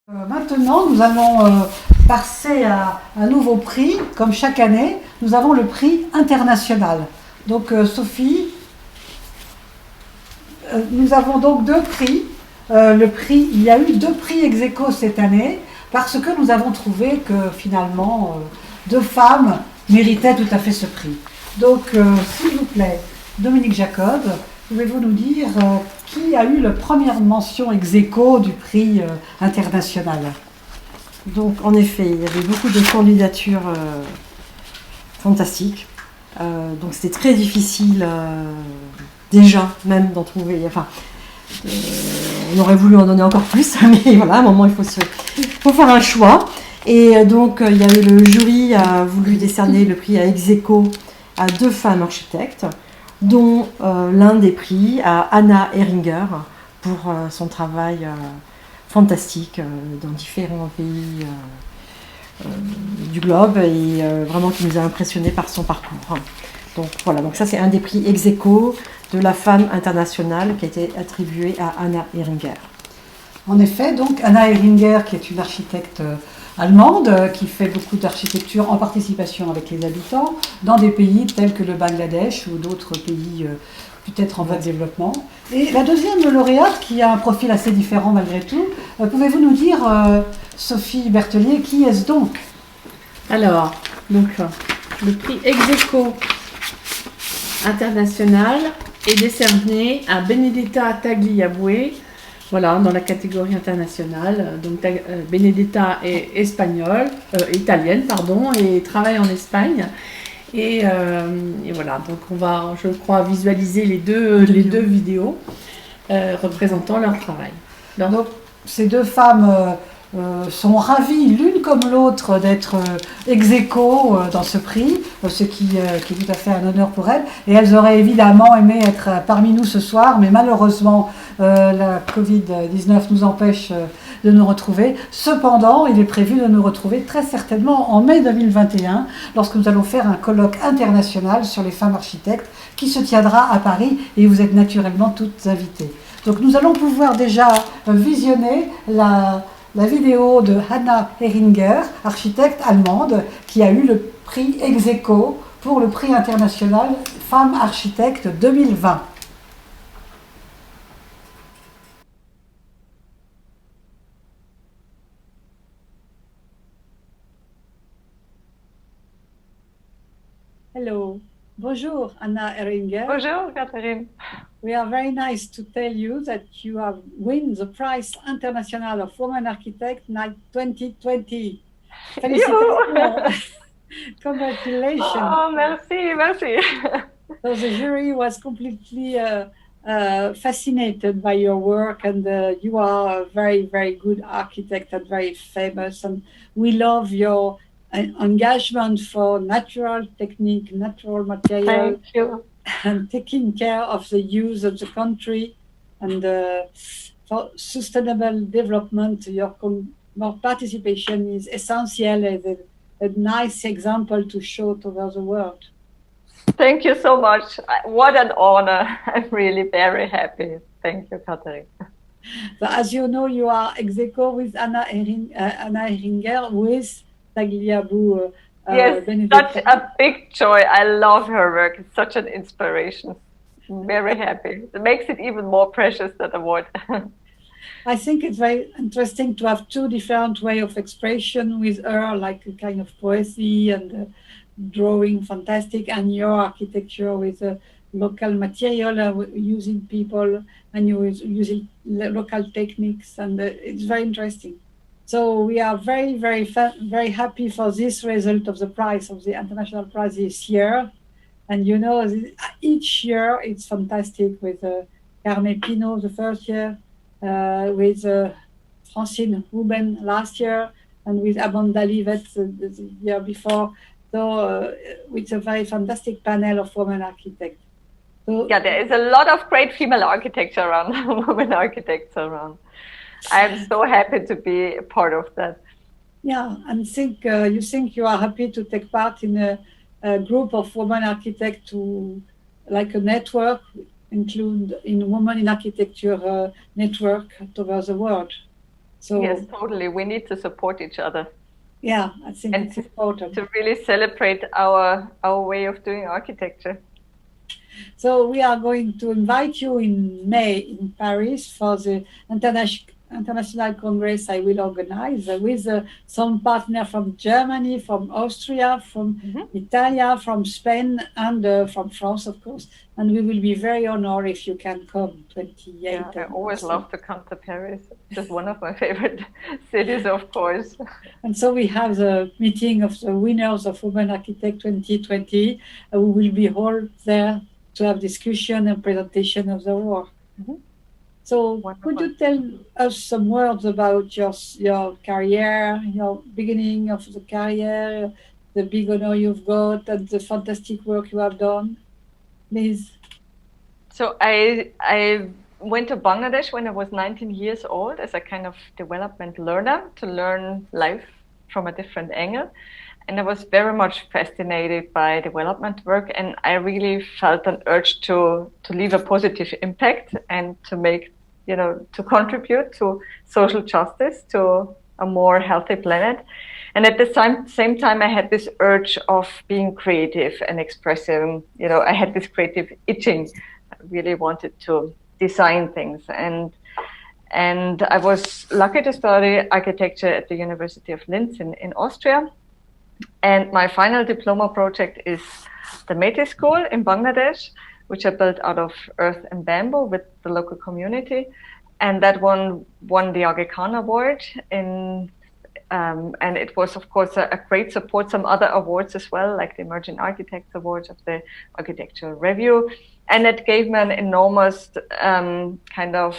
Maintenant, nous allons passer à un nouveau prix. Comme chaque année, nous avons le prix international. Donc, Sophie, nous avons donc deux prix. Il y a eu deux prix ex aequo cette année parce que nous avons trouvé que finalement, deux femmes méritaient tout à fait ce prix. Donc, s'il vous plaît, Dominique Jacob, pouvez-vous nous dire qui a eu la première mention ex aequo du prix international? Donc, en effet, il y avait beaucoup de candidatures fantastiques. Donc, c'était très difficile déjà même d'en trouver. Enfin, on aurait voulu en donner encore plus, mais voilà, à un moment, il faut faire un choix. Et donc, il y avait le jury a voulu décerner le prix à ex aequo à deux femmes architectes, dont l'un des prix à Anna Heringer pour son travail fantastique dans différents pays du globe et vraiment qui nous a impressionnés par son parcours. Donc voilà, donc ça c'est un des prix ex aequo de la femme internationale qui a été attribué à Anna Heringer. En effet, donc Anna Heringer, qui est une architecte allemande, qui fait beaucoup d'architecture en participation avec les habitants dans des pays tels que le Bangladesh ou d'autres pays peut-être en voie de développement. Et la deuxième lauréate, qui a un profil assez différent malgré tout, pouvez-vous nous dire, Sophie Berthelier, qui est-ce donc? Alors, donc, le prix ex aequo international est décerné à Benedetta Tagliabue, voilà, dans la catégorie internationale. Donc, Benedetta est italienne, et travaille en Espagne. Et voilà, donc on va, je crois, visualiser les deux vidéos représentant leur travail. Donc, ces deux femmes sont ravies l'une comme l'autre d'être ex aequo dans ce prix, ce qui est tout à fait un honneur pour elles. Et elles auraient évidemment aimé être parmi nous ce soir, mais malheureusement, la Covid-19 nous empêche de nous retrouver. Cependant, il est prévu de nous retrouver très certainement en mai 2021, lorsque nous allons faire un colloque international sur les femmes architectes qui se tiendra à Paris, et vous êtes naturellement toutes invitées. Donc nous allons pouvoir déjà visionner la vidéo de Anna Heringer, architecte allemande, qui a eu le prix ex aequo pour le prix international Femmes Architectes 2020. Hello. Bonjour, Anna Heringer. Bonjour, Catherine. We are very nice to tell you that you have won the Prize International of Women Architect Night 2020. Félicitations. Congratulations. Oh, merci. So the jury was completely fascinated by your work, and you are a very, very good architect and very famous. And we love your engagement for natural technique, natural material. Thank you. And taking care of the use of the country and for sustainable development. Your participation is essential as a nice example to show to the world. Thank you so much. What an honor. I'm really very happy. Thank you, Catherine. So as you know, you are ex aequo with Anna Heringer with Tagliabue. Yes, such a big joy. I love her work. It's such an inspiration. Very happy. It makes it even more precious, that award. I think it's very interesting to have two different ways of expression with her, like a kind of poesy and drawing fantastic, and your architecture with local material, using people, and you using local techniques, and it's very interesting. So we are very, very happy for this result of the prize, of the international prize this year. And you know, each year it's fantastic with Carmen Pino the first year, with Francine Ruben last year, and with Amanda Livet the year before. So it's a very fantastic panel of women architects. So, yeah, there is a lot of great female architecture around, women architects around. I'm so happy to be a part of that. Yeah, and you think you are happy to take part in a group of women architects, like a network, include in Women in Architecture network over the world. So yes, totally. We need to support each other yeah, I think and it's important. to really celebrate our way of doing architecture. So we are going to invite you in May in Paris for the International Congress I will organize with some partner from Germany, from Austria, from Italy, from Spain, and from France, of course. And we will be very honored if you can come 28. Yeah, I always love to come to Paris. It's just one of my favorite cities, of course. And so we have the meeting of the winners of Women Architect 2020. We will be all there to have discussion and presentation of the work. So could you tell us some words about your career, your beginning of the career, the big honor you've got, and the fantastic work you have done, please? So I went to Bangladesh when I was 19 years old as a kind of development learner to learn life from a different angle. And I was very much fascinated by development work, and I really felt an urge to leave a positive impact and to make, to contribute to social justice, to a more healthy planet. And at the same time, I had this urge of being creative and expressive. I had this creative itching. I really wanted to design things. And I was lucky to study architecture at the University of Linz in Austria. And my final diploma project is the Métis School in Bangladesh, which I built out of earth and bamboo with the local community. And that one won the Aga Khan Award. And it was, of course, a great support. Some other awards as well, like the Emerging Architects Awards of the Architectural Review. And it gave me an enormous kind of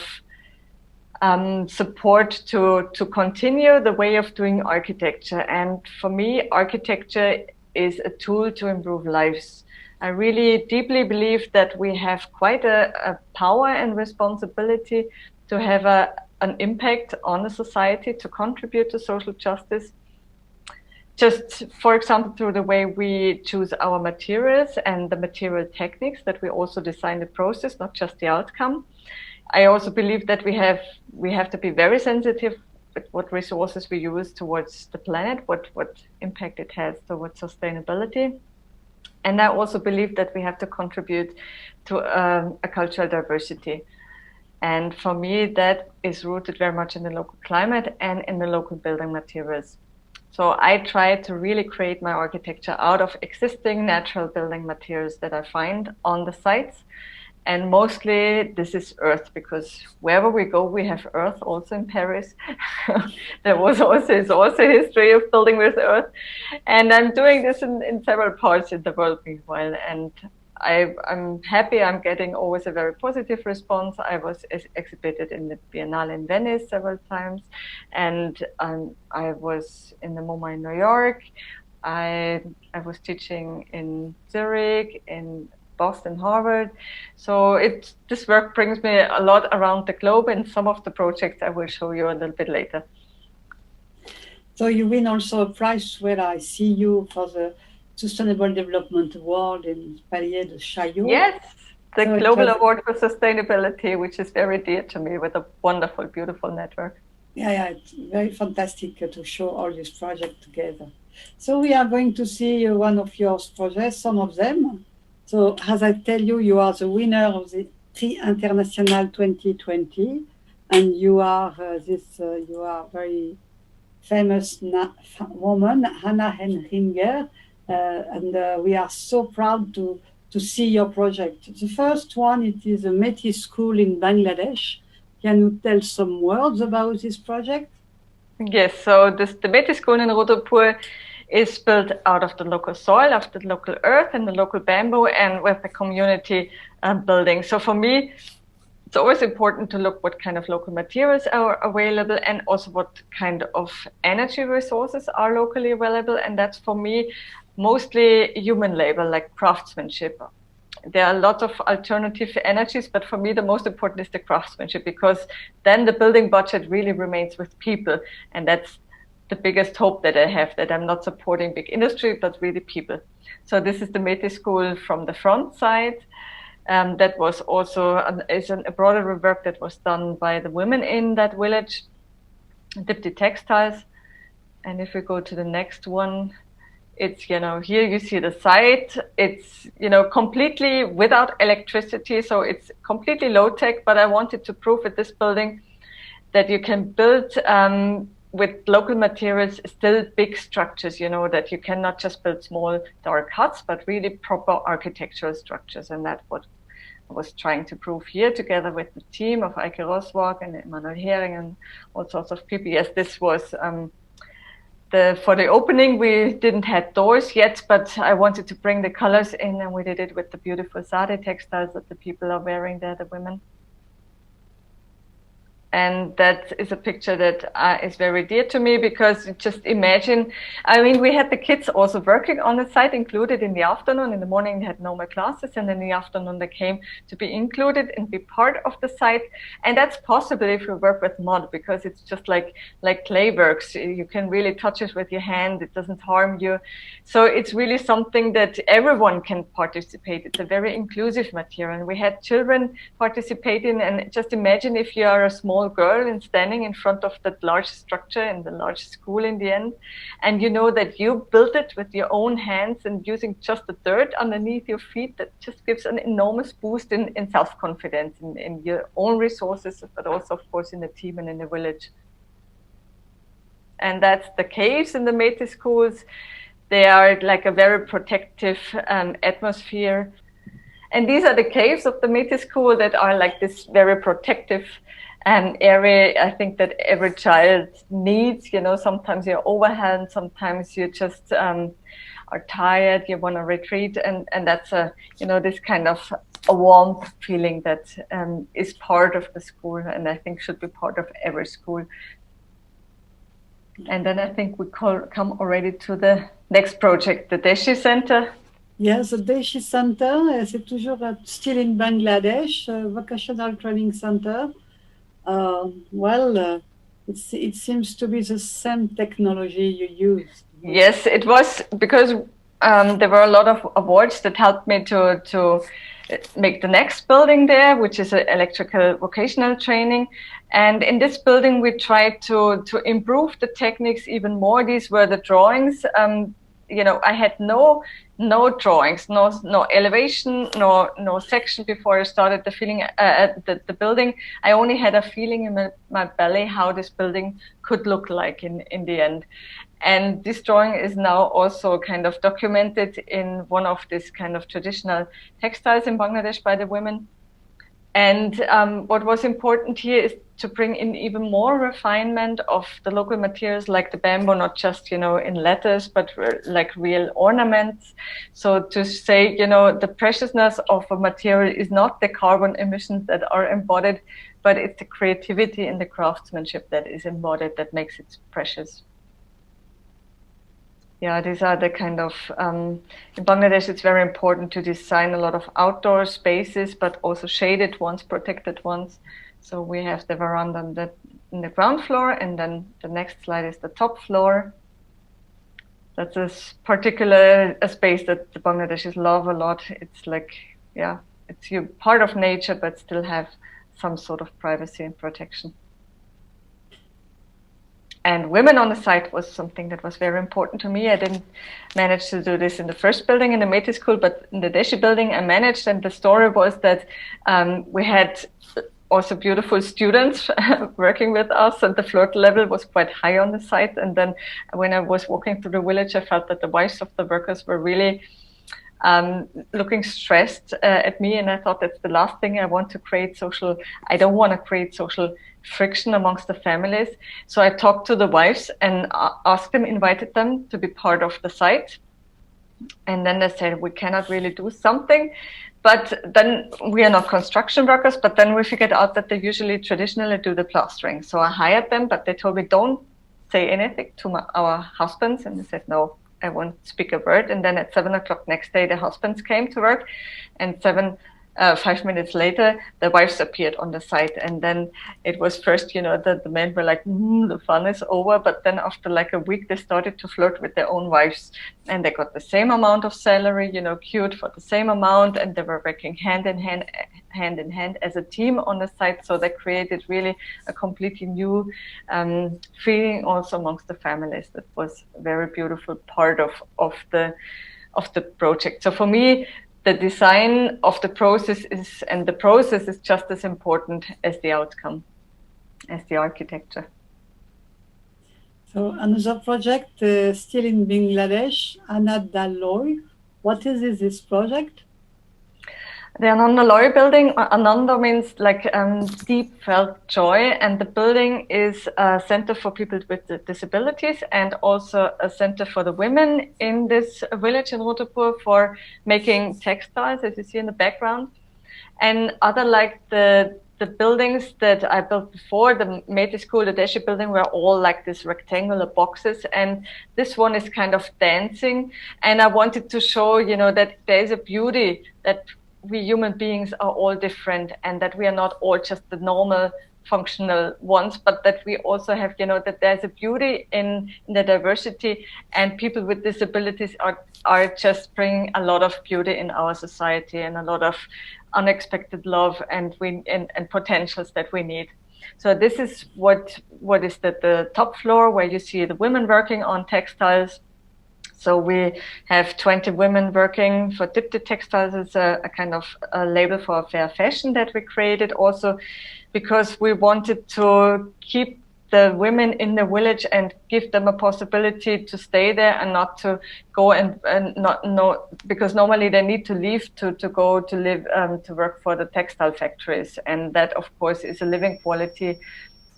support to continue the way of doing architecture. And for me, architecture is a tool to improve lives. I really deeply believe that we have quite a power and responsibility to have an impact on the society, to contribute to social justice. Just, for example, through the way we choose our materials and the material techniques, that we also design the process, not just the outcome. I also believe that we have to be very sensitive with what resources we use towards the planet, what impact it has towards sustainability. And I also believe that we have to contribute to a cultural diversity. And for me, that is rooted very much in the local climate and in the local building materials. So I try to really create my architecture out of existing natural building materials that I find on the sites. And mostly this is earth, because wherever we go, we have earth. Also in Paris, there is also a history of building with earth. And I'm doing this in several parts in the world meanwhile. And I'm happy I'm getting always a very positive response. I was exhibited in the Biennale in Venice several times. And I was in the MoMA in New York. I was teaching in Zurich, in Boston, Harvard. So this work brings me a lot around the globe, and some of the projects I will show you a little bit later. So you win also a prize where I see you for the Sustainable Development Award in Palier de Chaillot. Yes, the Global Award for Sustainability, which is very dear to me, with a wonderful, beautiful network. Yeah, it's very fantastic to show all these projects together. So we are going to see one of your projects, some of them. So, as I tell you, you are the winner of the Tri International 2020, and you are you are very famous woman, Hannah Henringer, and we are so proud to see your project. The first one, it is a Métis School in Bangladesh. Can you tell some words about this project? Yes, so the Métis School in Rudapur is built out of the local soil, of the local earth and the local bamboo, and with the community building. So for me, it's always important to look what kind of local materials are available and also what kind of energy resources are locally available. And that's for me mostly human labor, like craftsmanship. There are a lot of alternative energies, but for me the most important is the craftsmanship, because then the building budget really remains with people. And that's the biggest hope that I have, that I'm not supporting big industry, but really people. So this is the Métis School from the front side. That was also a broader work that was done by the women in that village. Dipty Textiles. And if we go to the next one, it's, you know, here you see the site. It's, you know, completely without electricity. So it's completely low tech, but I wanted to prove with this building that you can build with local materials still big structures, you know, that you cannot just build small dark huts, but really proper architectural structures. And that's what I was trying to prove here together with the team of Eike Roswag and Emanuel Hering and all sorts of people. Yes, this was for the opening, we didn't have doors yet, but I wanted to bring the colors in, and we did it with the beautiful sari textiles that the people are wearing there, the women. And that is a picture that is very dear to me, because just imagine, I mean, we had the kids also working on the site, included in the afternoon. In the morning, they had normal classes, and in the afternoon, they came to be included and be part of the site. And that's possible if you work with mud, because it's just like clay works. You can really touch it with your hand. It doesn't harm you. So it's really something that everyone can participate. It's a very inclusive material. And we had children participating, and just imagine if you are a small girl and standing in front of that large structure in the large school in the end, and you know that you built it with your own hands and using just the dirt underneath your feet, that just gives an enormous boost in self-confidence in your own resources, but also of course in the team and in the village. And that's the caves in the Métis schools. They are like a very protective atmosphere. And these are the caves of the Métis school that are like this very protective area. I think that every child needs, you know, sometimes you're overwhelmed, sometimes you just are tired, you want to retreat. And that's you know, this kind of a warm feeling that is part of the school, and I think should be part of every school. And then I think we come already to the next project, the Deshi Center. Yes, the Deshi Center, c'est toujours still in Bangladesh, vocational training center. It seems to be the same technology you use. Yes, it was, because there were a lot of awards that helped me to make the next building there, which is an electrical vocational training. And in this building, we tried to improve the techniques even more. These were the drawings. You know, I had no drawings, no elevation, no section before I started the building. I only had a feeling in my belly how this building could look like in the end. And this drawing is now also kind of documented in one of these kind of traditional textiles in Bangladesh by the women. And what was important here is to bring in even more refinement of the local materials, like the bamboo, not just, you know, in letters, but like real ornaments. So to say, you know, the preciousness of a material is not the carbon emissions that are embodied, but it's the creativity and the craftsmanship that is embodied that makes it precious. Yeah, these are the kind of, in Bangladesh, it's very important to design a lot of outdoor spaces, but also shaded ones, protected ones. So we have the veranda in the ground floor, and then the next slide is the top floor. That's a space that the Bangladeshis love a lot. It's like, yeah, it's you're part of nature, but still have some sort of privacy and protection. And women on the site was something that was very important to me. I didn't manage to do this in the first building in the Métis school, but in the Deshi building I managed. And the story was that we had also beautiful students working with us, and the flirt level was quite high on the site. And then when I was walking through the village, I felt that the wives of the workers were really looking stressed at me, and I thought that's the last thing I want to create I don't want to create social friction amongst the families. So I talked to the wives and invited them to be part of the site. And then they said, we cannot really do something, but then we are not construction workers, but then we figured out that they usually traditionally do the plastering. So I hired them, but they told me, don't say anything to our husbands. And they said, no, I won't speak a word. And then at 7 o'clock next day, the husbands came to work, and 5 minutes later, the wives appeared on the site. And then it was first, you know, the men were like, the fun is over. But then after like a week, they started to flirt with their own wives, and they got the same amount of salary, you know, queued for the same amount. And they were working hand in hand hand in hand as a team on the site. So that created really a completely new feeling also amongst the families. That was a very beautiful part of the project. So for me, the design of the process is just as important as the outcome, as the architecture. So another project still in Bangladesh, Ananda-Loy. What is this project? The Ananda-Loy building, Ananda means like deep felt joy, and the building is a center for people with disabilities and also a center for the women in this village in Rotepur for making textiles, as you see in the background. And other like the buildings that I built before, the Métis School, the Deshi building, were all like these rectangular boxes. And this one is kind of dancing. And I wanted to show, you know, that there is a beauty that we human beings are all different and that we are not all just the normal functional ones, but that we also have, you know, that there's a beauty in the diversity, and people with disabilities are just bringing a lot of beauty in our society and a lot of unexpected love and potentials that we need. So this is what is the top floor where you see the women working on textiles. So we have 20 women working for Dipti Textiles. It's a kind of a label for fair fashion that we created also because we wanted to keep the women in the village and give them a possibility to stay there and not to go and not know, because normally they need to leave to go to live, to work for the textile factories. And that, of course, is a living quality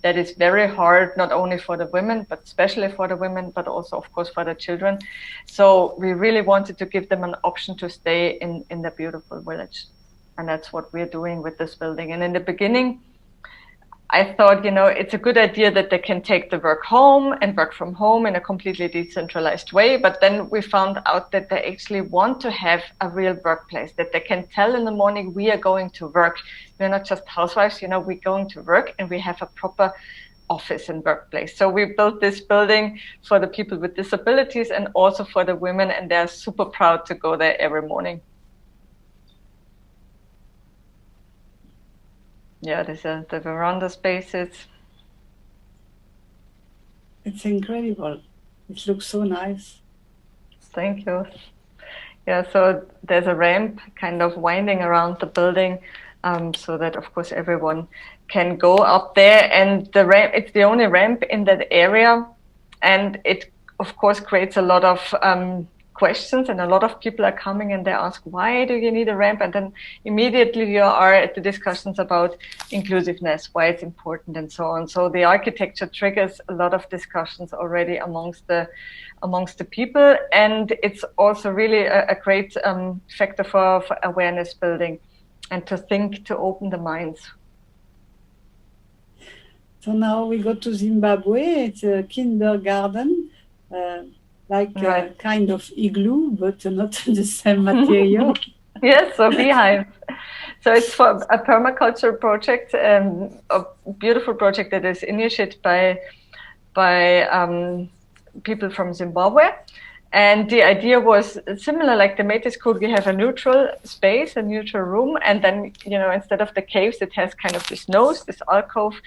that is very hard, not only for the women, but especially for the women, but also, of course, for the children. So we really wanted to give them an option to stay in the beautiful village. And that's what we're doing with this building. And in the beginning, I thought, you know, it's a good idea that they can take the work home and work from home in a completely decentralized way. But then we found out that they actually want to have a real workplace, that they can tell in the morning, we are going to work. We're not just housewives, you know, we're going to work and we have a proper office and workplace. So we built this building for the people with disabilities and also for the women, and they're super proud to go there every morning. Yeah, there's the veranda spaces. It's incredible. It looks so nice. Thank you. Yeah, so there's a ramp kind of winding around the building, so that, of course, everyone can go up there. And the ramp, it's the only ramp in that area. And it, of course, creates a lot of questions, and a lot of people are coming and they ask, why do you need a ramp? And then immediately you are at the discussions about inclusiveness, why it's important and so on. So the architecture triggers a lot of discussions already amongst the people, and it's also really a great factor for awareness building and to open the minds. So now we go to Zimbabwe. It's a kindergarten. Like right. A kind of igloo, but not the same material. Yes, so beehive. So it's for a permaculture project, a beautiful project that is initiated by people from Zimbabwe. And the idea was similar, like the Métis School, we have a neutral space, a neutral room. And then, you know, instead of the caves, it has kind of this nose, this alcove,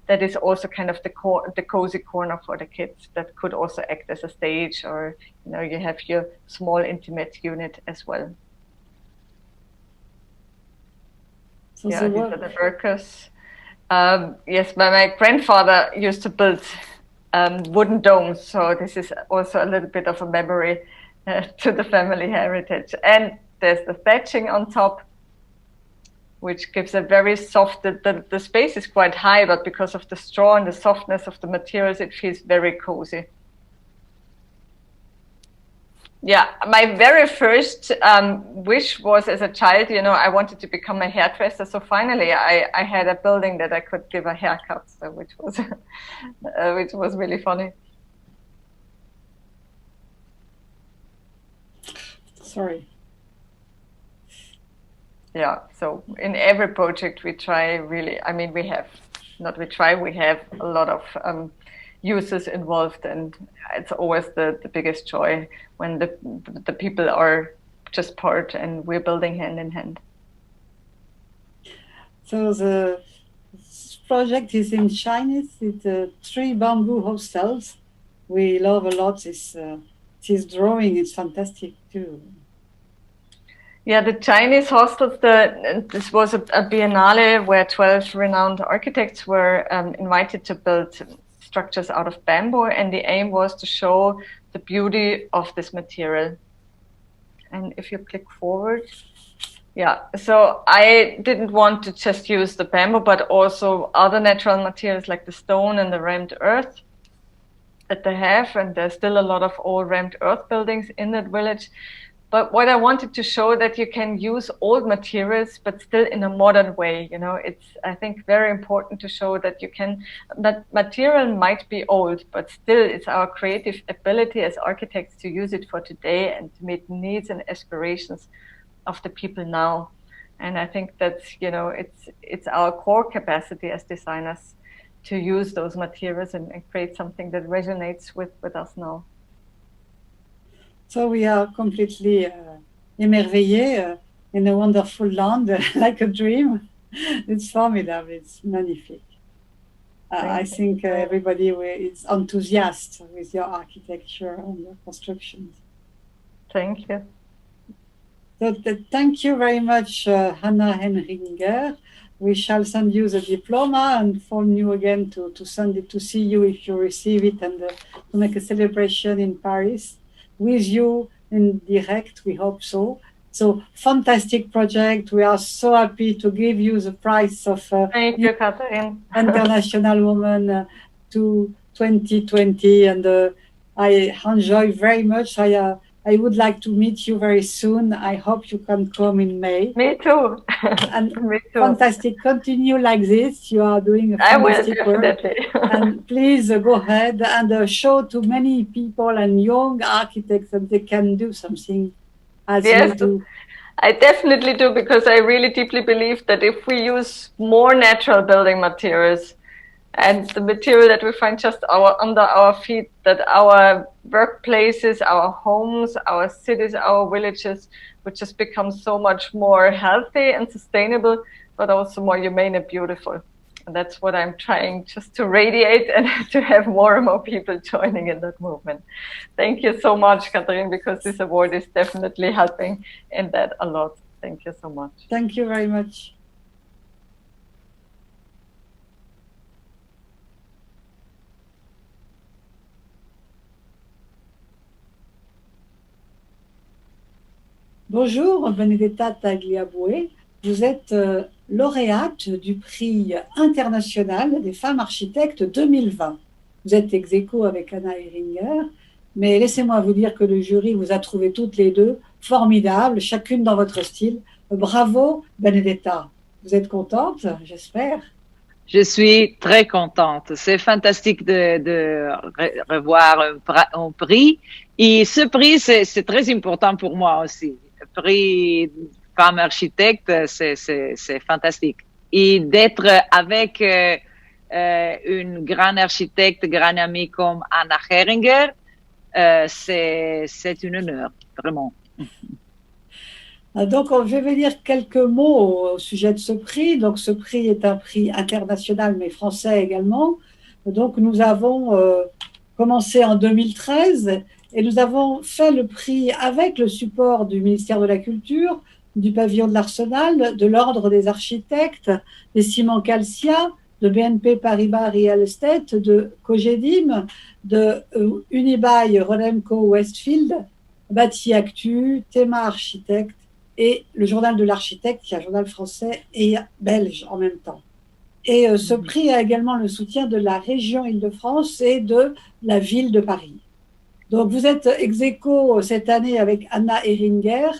that is also kind of the cozy corner for the kids that could also act as a stage, or, you know, you have your small intimate unit as well. So yeah, these are the workers. Yes, my grandfather used to build wooden domes, so this is also a little bit of a memory to the family heritage. And there's the thatching on top, which gives a very soft, the space is quite high, but because of the straw and the softness of the materials, it feels very cozy. Yeah, my very first wish was, as a child, you know, I wanted to become a hairdresser. So finally, I had a building that I could give a haircut, so which was really funny. Sorry. Yeah, so in every project we try really, I mean, we have a lot of users involved, and it's always the biggest joy when the people are just part and we're building hand in hand. So the project is in Chinese. It's 3 bamboo hostels. We love a lot this drawing. It's fantastic too. Yeah, the Chinese hostels, this was a biennale where 12 renowned architects were invited to build structures out of bamboo, and the aim was to show the beauty of this material. And if you click forward, yeah, so I didn't want to just use the bamboo, but also other natural materials like the stone and the rammed earth that they have, and there's still a lot of old rammed earth buildings in that village. But what I wanted to show that you can use old materials, but still in a modern way. You know, it's, I think, very important to show that you can, that material might be old, but still it's our creative ability as architects to use it for today and to meet needs and aspirations of the people now. And I think that's, you know, it's our core capacity as designers to use those materials and create something that resonates with us now. So we are completely émerveillés in a wonderful land, like a dream. It's formidable. It's magnifique. I think everybody is enthusiastic with your architecture and your constructions. Thank you. So thank you very much, Hannah Henringer. We shall send you the diploma and phone you again to send it, to see you if you receive it, and to make a celebration in Paris with you in direct, we hope so. So fantastic project. We are so happy to give you the prize of Thank you, Catherine. International Woman to 2020, and I enjoy very much. I would like to meet you very soon. I hope you can come in May. Me too. And Me too. fantastic. Continue like this. You are doing a fantastic work. Definitely. And please go ahead and show to many people and young architects that they can do something as you do. I definitely do, because I really deeply believe that if we use more natural building materials and the material that we find just under our feet, that our workplaces, our homes, our cities, our villages would just become so much more healthy and sustainable, but also more humane and beautiful. And that's what I'm trying just to radiate, and to have more and more people joining in that movement. Thank you so much, Catherine, because this award is definitely helping in that a lot. Thank you so much. Thank you very much. Bonjour, Benedetta Tagliabue. Vous êtes lauréate du prix international des femmes architectes 2020. Vous êtes ex aequo avec Hannah Henringer, mais laissez-moi vous dire que le jury vous a trouvé toutes les deux formidables, chacune dans votre style. Bravo, Benedetta. Vous êtes contente, j'espère? Je suis très contente. C'est fantastique de revoir un prix. Et ce prix, c'est très important pour moi aussi. Le prix femme architecte, c'est fantastique. Et d'être avec une grande architecte, grande amie comme Hannah Henringer, c'est un honneur, vraiment. Donc, je vais dire quelques mots au sujet de ce prix. Donc, ce prix est un prix international, mais français également. Donc, nous avons commencé en 2013 et nous avons fait le prix avec le support du ministère de la Culture, du pavillon de l'Arsenal, de l'Ordre des architectes, des Ciments Calcia, de BNP Paribas Real Estate, de Cogedim, de Unibail Rodamco Westfield, Bâti Actu, Théma Architecte et le Journal de l'Architecte, qui est un journal français et belge en même temps. Et ce prix a également le soutien de la région Île-de-France et de la ville de Paris. Donc vous êtes ex aequo cette année avec Hannah Henringer.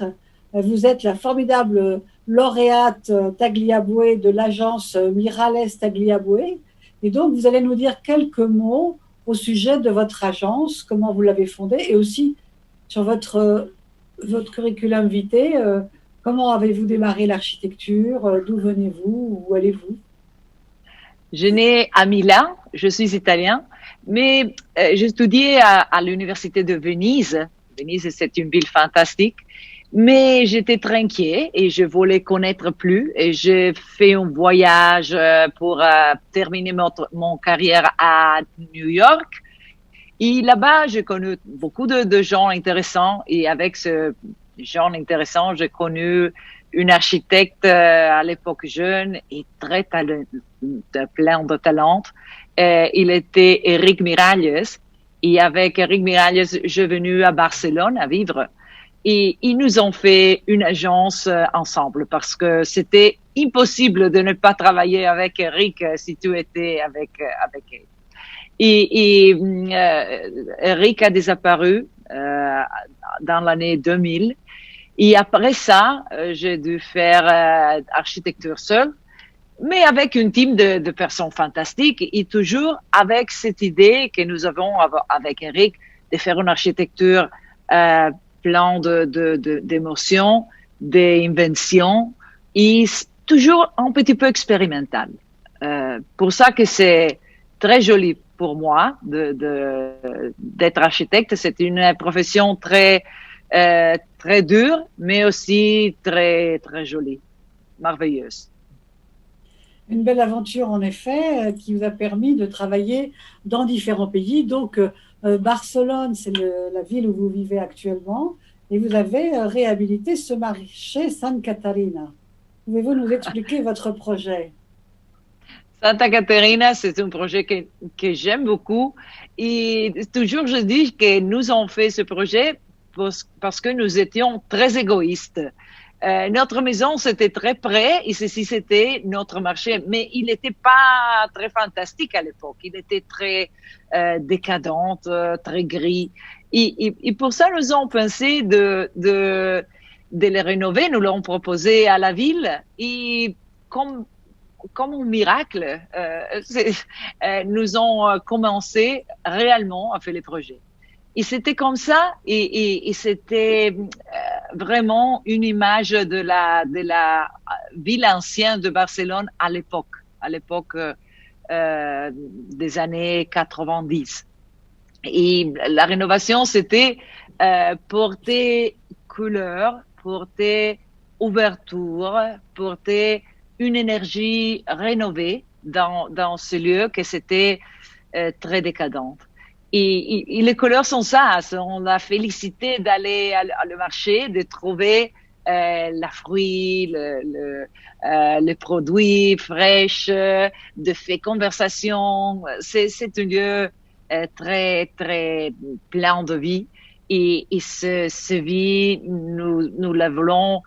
Vous êtes la formidable lauréate Tagliabue de l'agence Mirales Tagliabue. Et donc, vous allez nous dire quelques mots au sujet de votre agence, comment vous l'avez fondée, et aussi sur votre curriculum vitae. Comment avez-vous démarré l'architecture? D'où venez-vous? Où allez-vous? Je nais à Milan, je suis italien, mais j'ai étudié à l'université de Venise. Venise, c'est une ville fantastique. Mais j'étais très inquiet et je voulais connaître plus. Et j'ai fait un voyage pour terminer mon carrière à New York. Et là-bas, j'ai connu beaucoup de gens intéressants. Et avec ce gens intéressants, j'ai connu une architecte à l'époque jeune et très plein de talent. Il était Eric Miralles. Et avec Eric Miralles, je suis venue à Barcelone à vivre. Et ils nous ont fait une agence ensemble parce que c'était impossible de ne pas travailler avec Eric si tu étais avec elle. Et Eric a disparu dans l'année 2000. Et après ça, j'ai dû faire architecture seule, mais avec une team de personnes fantastiques et toujours avec cette idée que nous avons avec Eric de faire une architecture plein d'émotions, d'inventions et toujours un petit peu expérimental. Pour ça que c'est très joli pour moi d'être architecte. C'est une profession très dure, mais aussi très jolie, merveilleuse. Une belle aventure en effet qui vous a permis de travailler dans différents pays. Donc Barcelone, c'est la ville où vous vivez actuellement, et vous avez réhabilité ce marché Santa Catarina. Pouvez-vous nous expliquer votre projet? Santa Catarina, c'est un projet que j'aime beaucoup. Et toujours, je dis que nous avons fait ce projet parce que nous étions très égoïstes. Notre maison, c'était très près et ceci, c'était notre marché. Mais il n'était pas très fantastique à l'époque. Il était très décadent, très gris. Et pour ça, nous avons pensé de le rénover. Nous l'avons proposé à la ville. Et comme un miracle, nous avons commencé réellement à faire les projets. Et c'était comme ça, et c'était vraiment une image de la ville ancienne de Barcelone à l'époque des années 90. Et la rénovation, c'était porter couleur, porter ouverture, porter une énergie rénovée dans ce lieu que c'était très décadente. Et les couleurs sont ça, on a félicité d'aller à le marché, de trouver la fruit, les produits fraîches, de faire conversation. C'est un lieu très plein de vie, et ce vie nous la voulons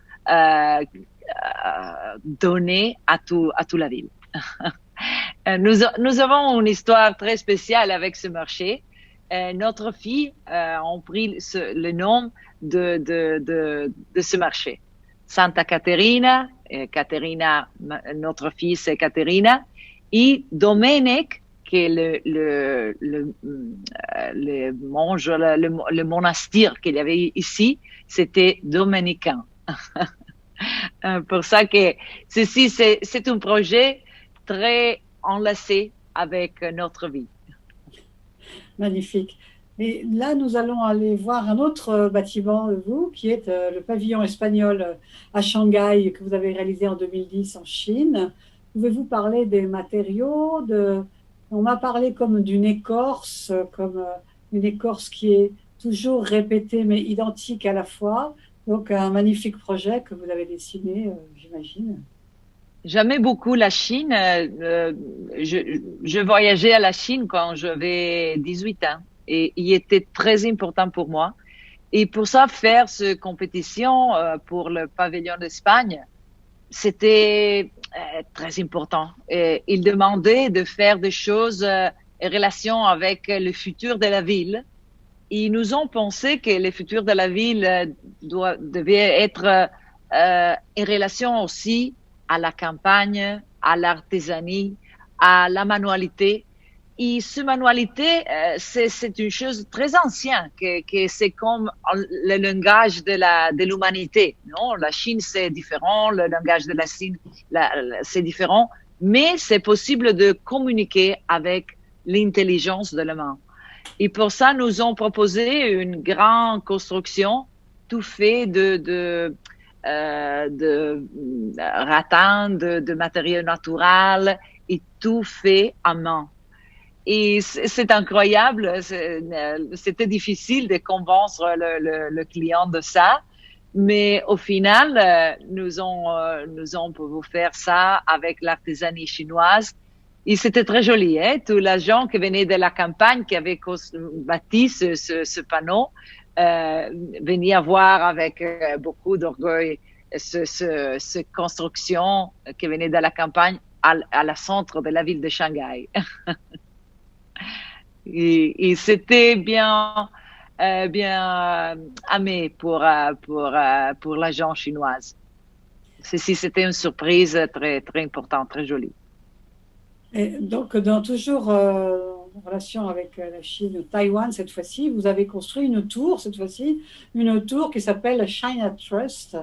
donner à toute la ville. Nous avons une histoire très spéciale avec ce marché. Notre fille a pris le nom de ce marché. Santa Caterina, notre fille c'est Caterina, et Domènec, qui est le monastère qu'il y avait ici, c'était dominicain. Pour ça que ceci, c'est un projet très enlacé avec notre vie. Magnifique. Et là, nous allons aller voir un autre bâtiment de vous, qui est le pavillon espagnol à Shanghai, que vous avez réalisé en 2010 en Chine. Pouvez-vous parler des matériaux? On m'a parlé comme d'une écorce, comme une écorce qui est toujours répétée mais identique à la fois. Donc un magnifique projet que vous avez dessiné, j'imagine. J'aimais beaucoup la Chine. Je voyageais à la Chine quand j'avais 18 ans et il était très important pour moi. Et pour ça, faire cette compétition pour le pavillon d'Espagne, c'était très important. Et il demandait de faire des choses en relation avec le futur de la ville. Et nous avons pensé que le futur de la ville devait être en relation aussi à la campagne, à l'artisanat, à la manualité. Et cette manualité, c'est une chose très ancienne, que c'est comme le langage de l'humanité. Non, la Chine, c'est différent, le langage de la Chine, c'est différent, mais c'est possible de communiquer avec l'intelligence de la main. Et pour ça, nous avons proposé une grande construction tout fait de rattan, de matériaux naturels, et tout fait à main. Et c'est incroyable, c'était difficile de convaincre le client de ça, mais au final, nous avons pu faire ça avec l'artisanat chinoise. Et c'était très joli, hein? Tous les gens qui venaient de la campagne, qui avaient bâti ce panneau, venaient voir avec beaucoup d'orgueil cette construction qui venait de la campagne à la centre de la ville de Shanghai. Et c'était bien aimé pour l'agent chinoise. Ceci, c'était une surprise très, très importante, très jolie. Et donc, toujours en relation avec la Chine ou Taïwan, cette fois-ci, vous avez construit une tour, une tour qui s'appelle China Trust,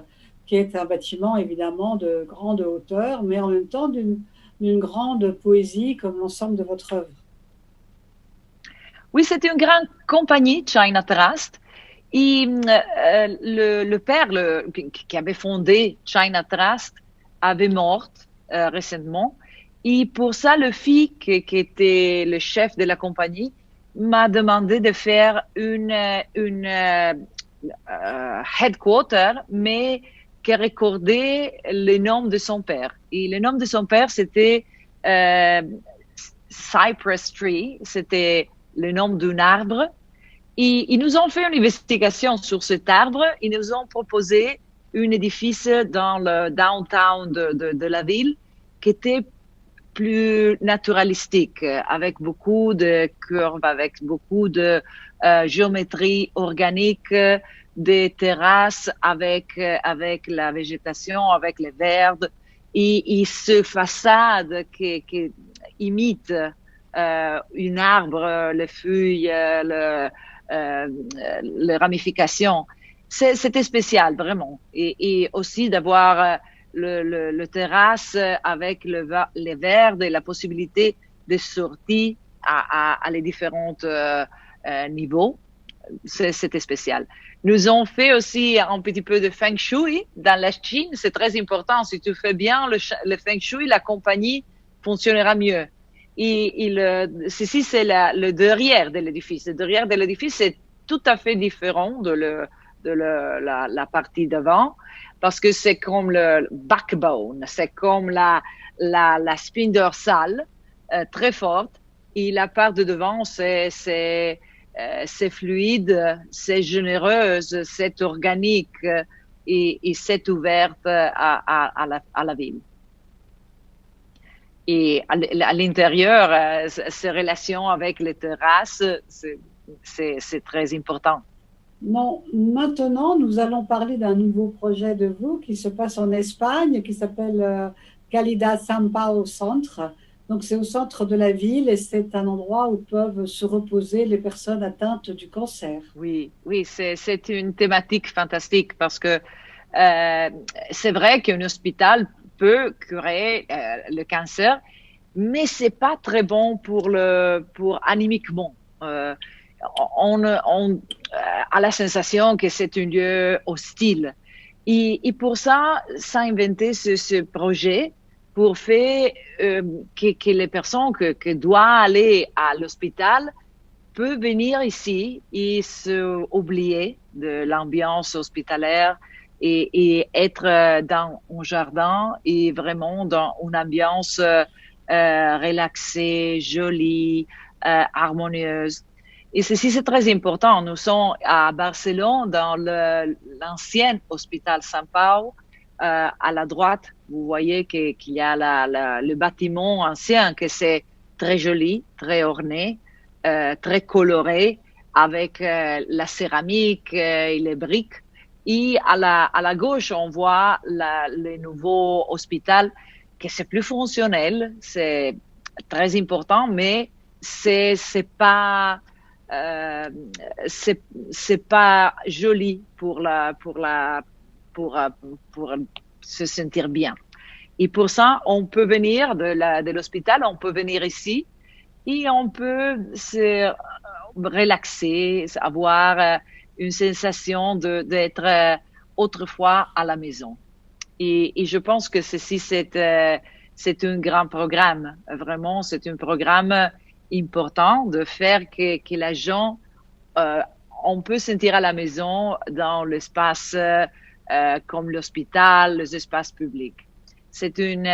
qui est un bâtiment évidemment de grande hauteur, mais en même temps d'une grande poésie comme l'ensemble de votre œuvre. Oui, c'est une grande compagnie, China Trust. Et le père qui avait fondé China Trust avait mort récemment. Et pour ça, le fils qui était le chef de la compagnie m'a demandé de faire une headquarter, mais qui recordait le nom de son père. Et le nom de son père, c'était Cypress Tree, c'était le nom d'un arbre. Et ils nous ont fait une investigation sur cet arbre. Ils nous ont proposé un édifice dans le downtown de la ville qui était plus naturalistique, avec beaucoup de curves, avec beaucoup de géométrie organique, des terrasses avec la végétation, avec les verdes, et ce façade qui imite un arbre, les feuilles, les ramifications. C'était spécial, vraiment. Et aussi d'avoir le terrasse avec les verres et la possibilité de sortir à les différents niveaux. C'était spécial. Nous avons fait aussi un petit peu de Feng Shui dans la Chine. C'est très important. Si tu fais bien le Feng Shui, la compagnie fonctionnera mieux. Et ceci, c'est le derrière de l'édifice. Le derrière de l'édifice, c'est tout à fait différent de la partie d'avant, parce que c'est comme le backbone, c'est comme la spine dorsale très forte, et la part de devant, c'est fluide, c'est généreuse, c'est organique, et c'est ouverte à la ville. Et à l'intérieur, ces relations avec les terrasses, c'est très important. Non, maintenant, nous allons parler d'un nouveau projet de vous qui se passe en Espagne, qui s'appelle Calida São Paulo Centre. Donc, c'est au centre de la ville et c'est un endroit où peuvent se reposer les personnes atteintes du cancer. Oui, c'est une thématique fantastique parce que c'est vrai qu'un hôpital peut curer le cancer, mais c'est pas très bon pour anémiquement. On a la sensation que c'est un lieu hostile. Et pour ça inventé ce projet pour faire que les personnes qui doivent aller à l'hôpital peuvent venir ici et s'oublier de l'ambiance hospitalière et être dans un jardin et vraiment dans une ambiance relaxée, jolie, harmonieuse. Et ceci, c'est très important. Nous sommes à Barcelone, dans l'ancien hôpital São Paulo. À la droite, vous voyez qu'il y a le bâtiment ancien, que c'est très joli, très orné, très coloré, avec la céramique et les briques. Et à la gauche, on voit le nouveau hôpital, que c'est plus fonctionnel, c'est très important, mais c'est pas joli pour se sentir bien. Et pour ça, on peut venir de l'hôpital, on peut venir ici et on peut se relaxer, avoir une sensation d'être autrefois à la maison. Et je pense que ceci, c'est un grand programme. Vraiment, c'est un programme important de faire que la gens, on peut sentir à la maison dans l'espace comme l'hôpital, les espaces publics. C'est une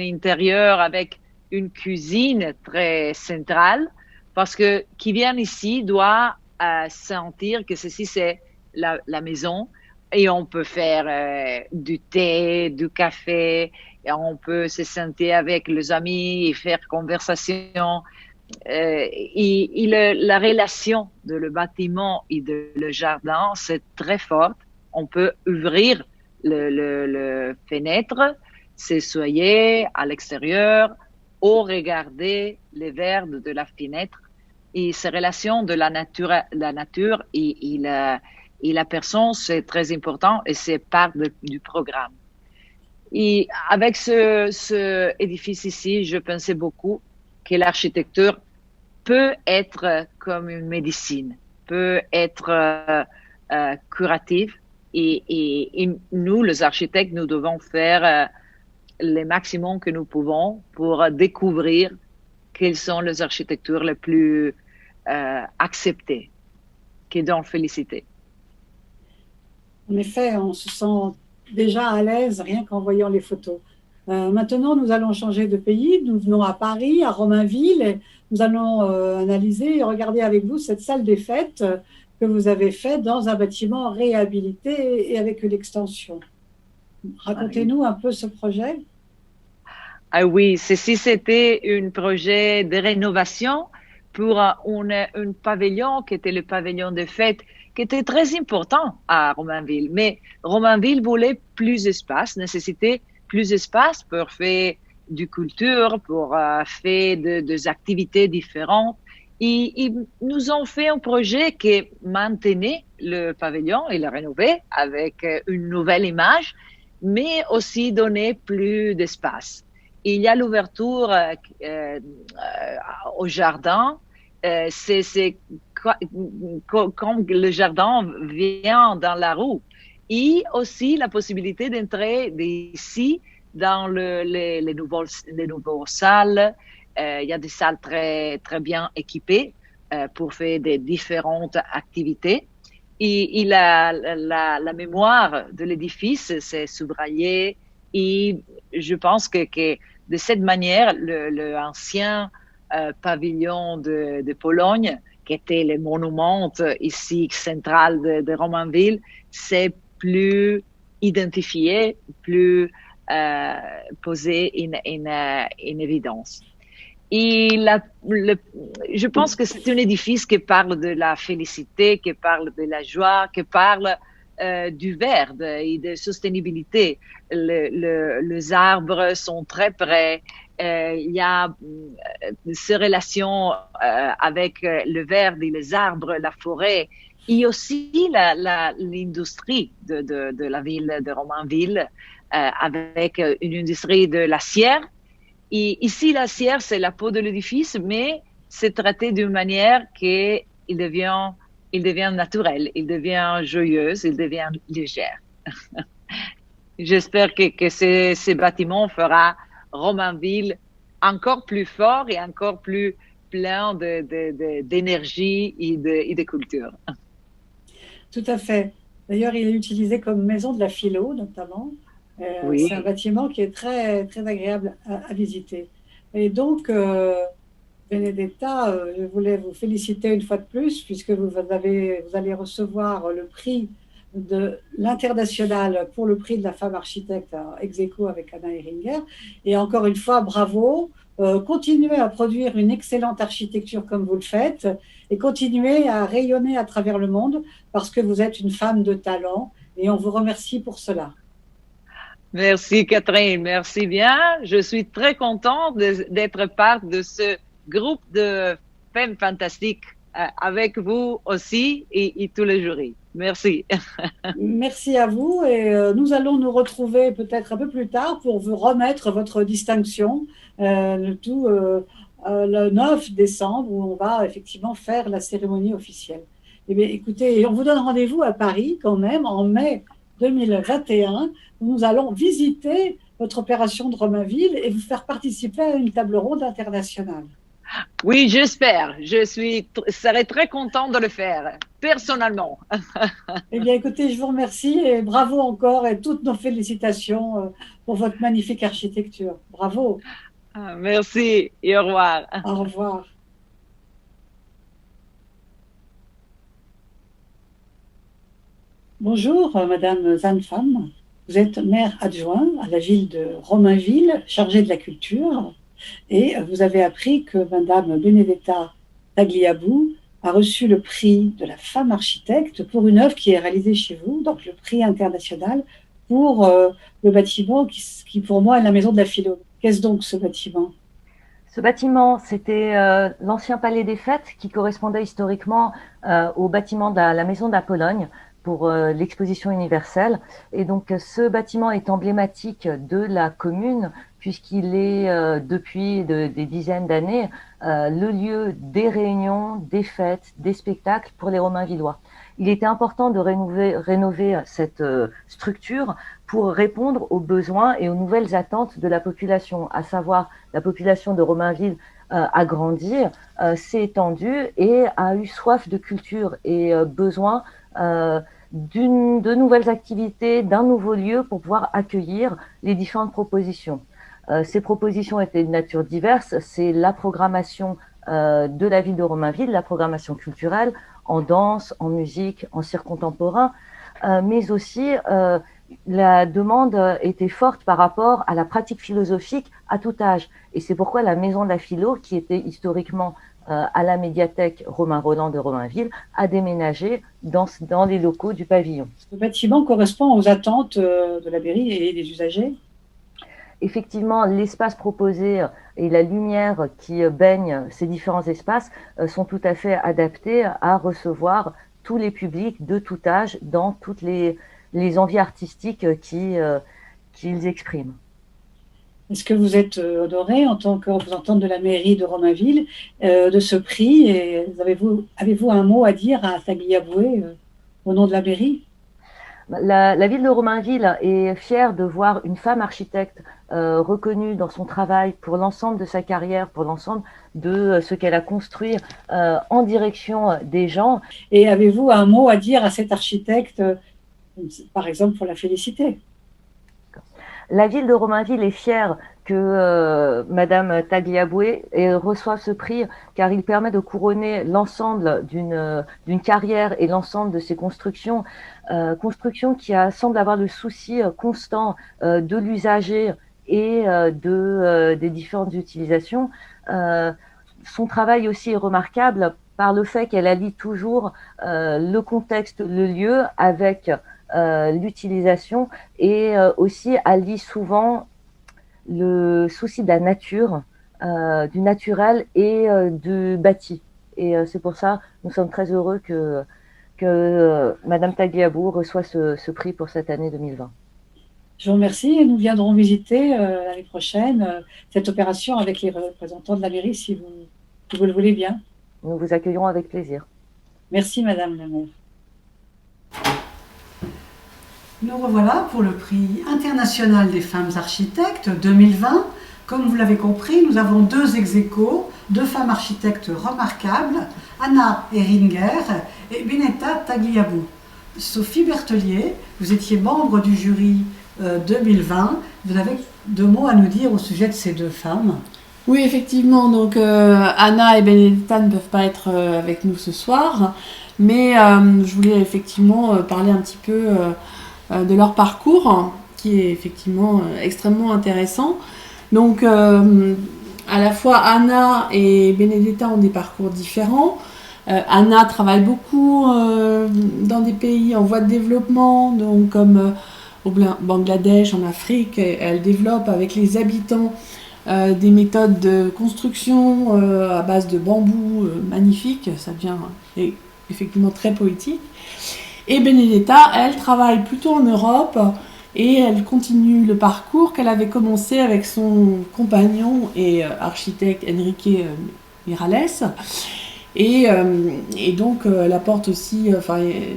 intérieur avec une cuisine très centrale parce que qui vient ici doit sentir que ceci c'est la maison et on peut faire du thé, du café, et on peut se sentir avec les amis et faire conversation. La relation de le bâtiment et de le jardin, c'est très forte. On peut ouvrir le fenêtre, s'asseoir à l'extérieur ou regarder les verres de la fenêtre. Et ces relations de la nature et la personne, c'est très important et c'est part du programme. Et avec ce édifice ici, je pensais beaucoup que l'architecture peut être comme une médecine, peut être curative. Et nous, les architectes, nous devons faire le maximum que nous pouvons pour découvrir quelles sont les architectures les plus acceptées, qui donnent félicité. En effet, on se sent déjà à l'aise rien qu'en voyant les photos. Maintenant, nous allons changer de pays. Nous venons à Paris, à Romainville. Et nous allons analyser et regarder avec vous cette salle des fêtes que vous avez faite dans un bâtiment réhabilité et avec une extension. Racontez-nous un peu ce projet. Ah oui, ceci c'était un projet de rénovation pour un pavillon qui était le pavillon de fête, qui était très important à Romainville. Mais Romainville voulait plus d'espace, nécessitait plus d'espace pour faire du culture, pour faire des activités différentes. Et nous ont fait un projet qui maintenait le pavillon et le rénovait avec une nouvelle image, mais aussi donnait plus d'espace. Il y a l'ouverture au jardin. C'est quand le jardin vient dans la rue. Et aussi la possibilité d'entrer d'ici dans les nouvelles salles. Il y a des salles très, très bien équipées pour faire des différentes activités. Et la mémoire de l'édifice, c'est subrayé. Et je pense que de cette manière, l'ancien pavillon de Pologne, qui était le monument ici central de Romainville, c'est plus identifié, plus posé en évidence. Et je pense que c'est un édifice qui parle de la félicité, qui parle de la joie, qui parle du vert et de sustainabilité. Les arbres sont très près. Il y a ces relations avec le vert et les arbres, la forêt, et aussi l'industrie de la ville de Romainville avec une industrie de l'acier. Et ici, l'acier, c'est la peau de l'édifice, mais c'est traité d'une manière qu'il devient naturel, il devient joyeux, il devient léger. J'espère que ce bâtiment fera Romainville encore plus fort et encore plus plein d'énergie et de culture. Tout à fait. D'ailleurs, il est utilisé comme maison de la philo, notamment. Oui. C'est un bâtiment qui est très, très agréable à visiter. Et donc, Benedetta, je voulais vous féliciter une fois de plus, puisque vous allez recevoir le prix de l'international pour le prix de la femme architecte ex aequo avec Anna Heringer. Et encore une fois, bravo. Continuez à produire une excellente architecture comme vous le faites et continuez à rayonner à travers le monde parce que vous êtes une femme de talent et on vous remercie pour cela. Merci Catherine, merci bien. Je suis très contente d'être part de ce groupe de femmes fantastiques avec vous aussi et tous les jurys. Merci. Merci à vous et nous allons nous retrouver peut-être un peu plus tard pour vous remettre votre distinction, le 9 décembre où on va effectivement faire la cérémonie officielle. Eh bien, écoutez, on vous donne rendez-vous à Paris quand même en mai 2021, où nous allons visiter votre opération de Romainville et vous faire participer à une table ronde internationale. Oui, j'espère. Serais très content de le faire, personnellement. Eh bien, écoutez, je vous remercie et bravo encore et toutes nos félicitations pour votre magnifique architecture. Bravo. Merci et au revoir. Au revoir. Bonjour, Madame Zanfam. Vous êtes maire adjoint à la ville de Romainville, chargée de la culture, et vous avez appris que Madame Benedetta Tagliabue a reçu le prix de la femme architecte pour une œuvre qui est réalisée chez vous, donc le prix international pour le bâtiment qui pour moi est la maison de la philo. Qu'est-ce donc ce bâtiment ? Ce bâtiment, c'était l'ancien palais des fêtes qui correspondait historiquement au bâtiment de la maison de la Pologne pour l'exposition universelle. Et donc ce bâtiment est emblématique de la commune puisqu'il est depuis des dizaines d'années le lieu des réunions, des fêtes, des spectacles pour les Romainvillois. Il était important de rénover cette structure pour répondre aux besoins et aux nouvelles attentes de la population, à savoir la population de Romainville a grandi, s'est étendue et a eu soif de culture et besoin de nouvelles activités, d'un nouveau lieu pour pouvoir accueillir les différentes propositions. Ces propositions étaient de nature diverse, c'est la programmation de la ville de Romainville, la programmation culturelle, en danse, en musique, en cirque contemporain, mais aussi la demande était forte par rapport à la pratique philosophique à tout âge. Et c'est pourquoi la Maison de la Philo, qui était historiquement à la médiathèque Romain Rolland de Romainville, a déménagé dans les locaux du pavillon. Ce bâtiment correspond aux attentes de la mairie et des usagers ? Effectivement, l'espace proposé et la lumière qui baigne ces différents espaces sont tout à fait adaptés à recevoir tous les publics de tout âge dans toutes les envies artistiques qu'ils expriment. Est-ce que vous êtes honoré en tant que représentante de la mairie de Romainville de ce prix et avez-vous un mot à dire à Tagliabue au nom de la mairie ? La ville de Romainville est fière de voir une femme architecte reconnue dans son travail pour l'ensemble de sa carrière, pour l'ensemble de ce qu'elle a construit en direction des gens. Et avez-vous un mot à dire à cette architecte, par exemple, pour la féliciter ? La ville de Romainville est fière que Madame Tagliabue reçoive ce prix car il permet de couronner l'ensemble d'une carrière et l'ensemble de ses constructions, constructions qui semblent avoir le souci constant de l'usager et des différentes utilisations. Son travail aussi est remarquable par le fait qu'elle allie toujours le contexte, le lieu avec l'utilisation et aussi allie souvent le souci de la nature, du naturel et du bâti. Et c'est pour ça nous sommes très heureux que Madame Tagliabue reçoit ce prix pour cette année 2020. Je vous remercie et nous viendrons visiter l'année prochaine cette opération avec les représentants de la mairie si vous le voulez bien. Nous vous accueillerons avec plaisir. Merci Madame la maire. Nous revoilà pour le prix international des femmes architectes 2020. Comme vous l'avez compris, nous avons deux ex-aequo, deux femmes architectes remarquables, Anna Ehringer et Benedetta Tagliabue. Sophie Berthelier, vous étiez membre du jury 2020. Vous avez deux mots à nous dire au sujet de ces deux femmes. Oui, effectivement. Donc, Anna et Benedetta ne peuvent pas être avec nous ce soir, mais je voulais effectivement parler un petit peu de leur parcours, qui est effectivement extrêmement intéressant. Donc, à la fois Anna et Benedetta ont des parcours différents. Anna travaille beaucoup dans des pays en voie de développement, donc comme au Bangladesh, en Afrique. Elle développe avec les habitants des méthodes de construction à base de bambou magnifiques. Ça devient effectivement très poétique. Et Benedetta, elle travaille plutôt en Europe et elle continue le parcours qu'elle avait commencé avec son compagnon et architecte Enrique Miralles. Et donc, elle apporte aussi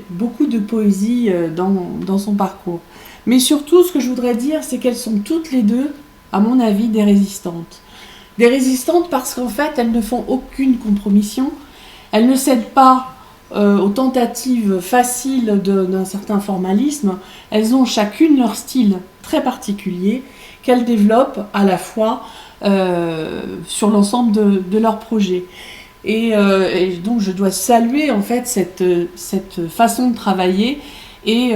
beaucoup de poésie dans son parcours. Mais surtout, ce que je voudrais dire, c'est qu'elles sont toutes les deux, à mon avis, des résistantes. Des résistantes parce qu'en fait, elles ne font aucune compromission. Elles ne cèdent pas aux tentatives faciles d'un certain formalisme. Elles ont chacune leur style très particulier qu'elles développent à la fois sur l'ensemble de leurs projets. Et donc je dois saluer en fait cette façon de travailler et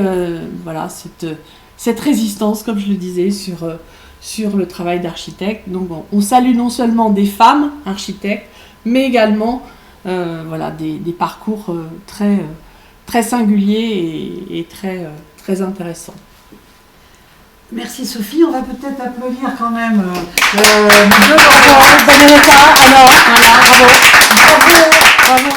voilà cette résistance, comme je le disais, sur le travail d'architecte. Donc on salue non seulement des femmes architectes, mais également voilà, des parcours très singuliers et très intéressants. Merci Sophie, on va peut-être applaudir quand même Benedetta. Alors, voilà, bravo. Bravo.